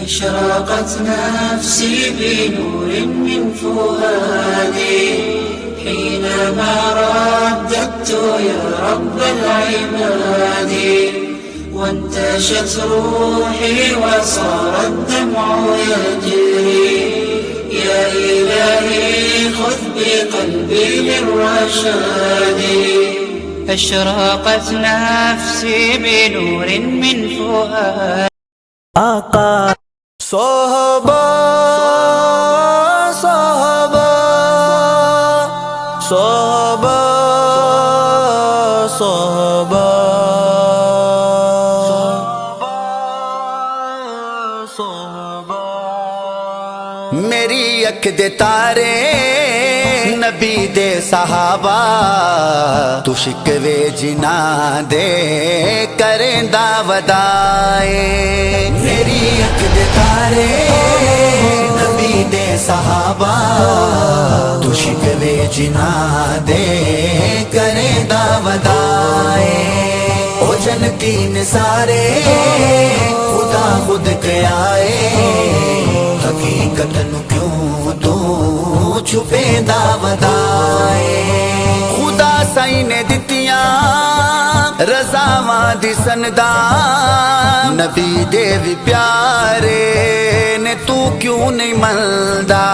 أشرقت نفسي بنور من فؤادي حينما رددت يا رب العباد، وانتشت روحي وصار الدمع يجري. يا إلهي خذ بقلبي للرشاد. أشرقت نفسي بنور من فؤادي. آقا صحابہ صحابہ صحابہ صحابہ صحابہ میری اکھ دے تارے نبی دے صحابہ، تو شکوے جنا دے کریندا ودائے. میری اکھ دے تارے نبی دے صحابہ، تو شکوے جنا دے کریندا ودائے. او جنتی نثارے خدا خود کے آئے، حقیقت نو کیوں تو چھپے دا ودائے. خدا سائی نے دتیاں رضاواں دی سندا، نبی دے وی پیارے نے تو کیوں نہیں ملدا.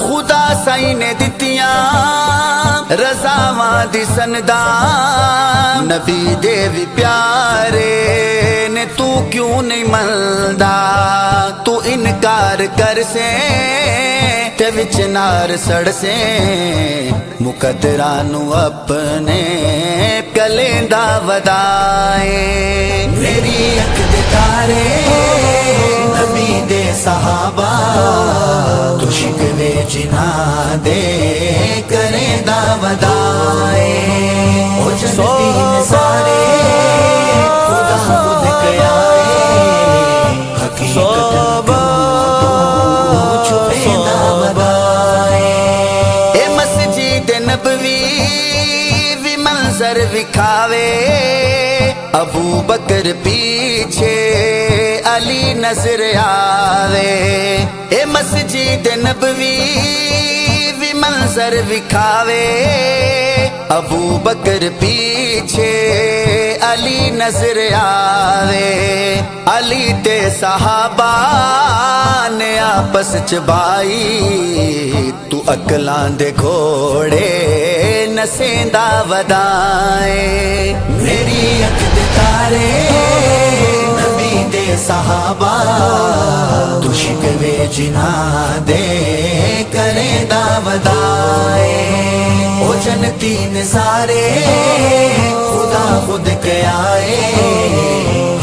خدا سائی نے دتیاں رضاواں دی سندا، نبی دے وی پیارے نے تو کیوں نہیں ملدا. تو انکار کر سے تے وچ نار سڑ سے، مقدرانو اپنے کلیندا ودائے. میری اکھ دے تارے نبی دے صحابہ، تو شکوے جنا دے کریندا ودائے. او جنتی نثارے خدا خود کے آئے، حقیقت منظر وکھاوے. ابو بکر پیچھے علی نظر آوے. اے مسجد نبوی وی منظر وکھاوے. ابو بکر پیچھے علی نظر آوے. علی تے صحابہ نے آپس چ بائی، تو اکلاں دے گھوڑے نسیندا ودائے. میری اکھ دے تارے نبی دے صحابہ، تو شکوے جنا دے کریندا ودائے. او جنتی نثارے خدا خود کے آئے،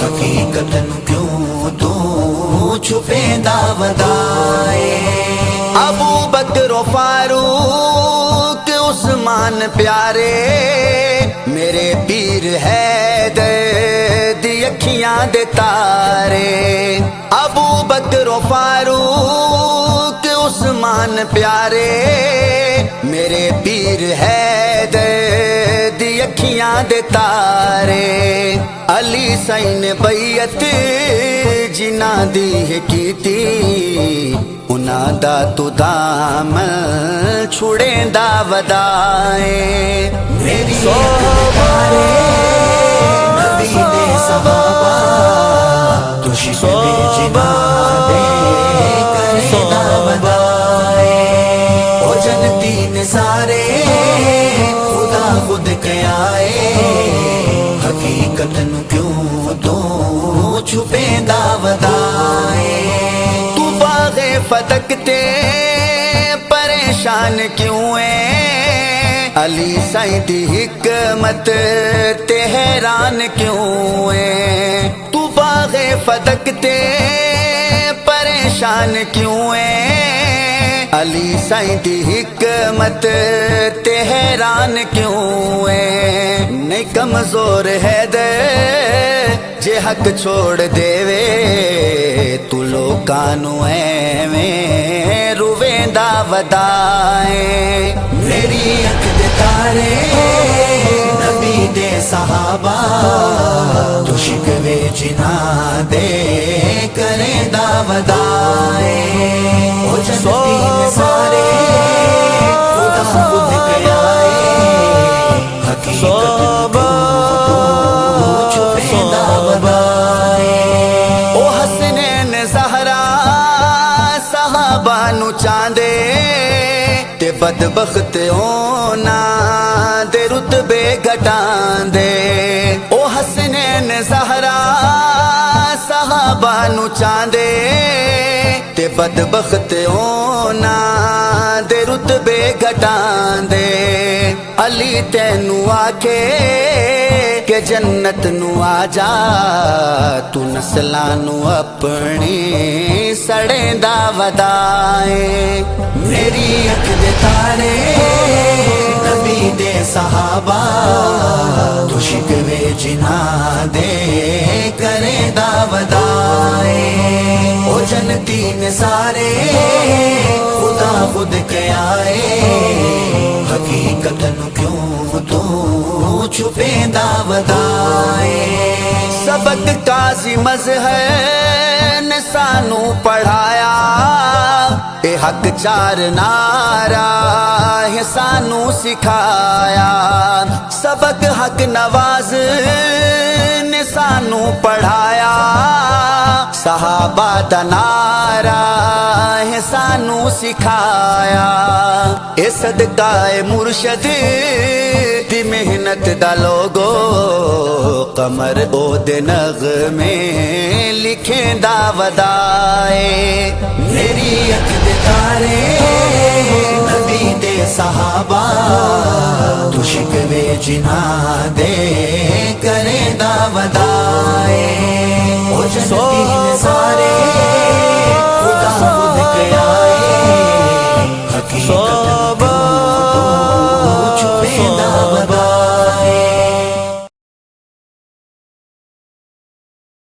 حقیقت نو کیوں تو چھپیندا ودائے. ابو بکر و فاروق عثمان پیارے، میرے پیر حیدر دی اکھیاں دے تارے. ابو بکر و فاروق عثمان پیارے، میرے پیر حیدر دی اکھیاں دے تارے. علی سائی نے بیعت جنہ دی ہے کیتی، انہاں دا تو دامن چھڑیندا ودائے. میری صحابہ نبی دے صحابہ، تو شکوے جنا دے کریندا ودائے. او جنتی نثارے خدا خود کے آئے، حقیقت نو کیوں تو چھپیندا ودائے. تو باغ فتق تے پریشان کیوں ہے، علی سائی دی حکمت تے حیران کیوں ہے. تو باغ فتق تے پریشان کیوں ہے، علی سائی دی حکمت تے حیران کیوں ہے. نہیں کمزور ہے دے جے حق چھوڑ دے وے، تو لوکاں نو ایویں رویندا ودائے. میری اکھ دے تارے نبی دے صحابہ، تو شکوے جنا دے کریں دا ودائے او جنتی نے سارے خدا خود کے آئے حقیقت چھپے دا ودائے او حسنین زہرا صحابہ نو چاندے تے بدبخت ہونا دے رتبے گھٹان دے او حسنین زہرا صحابہ نو چاندے تے بدبخت ہونا دے رتبے گھٹان دے علی تینو آکے کہ جنت نو آ جا تو نسلانو اپنی سڑیں دا ودائے میری اکھ دے تارے نبی دے صحابہ تو شکوے جنا دے کرے دا ودائے او جنتی نے سارے خدا خود کے آئے حقیقت نو کیوں تو چھپے دا ودائے سبق قاضی مظہر نے سانو پڑھایا اے حق چار نعرہ ہے سانو سکھایا سبق حق نواز نے سانو پڑھایا صحابہ دا نعرہ ہے سانو سکھایا اے صدقہ مرشد دی محنت دا لوگو قمر او دے نغمے لکھیں دا ودائے میری اکھ دے تارے نبی دے صحابہ تو شکوے جنا دے کرے دا ودائے او جنتی نے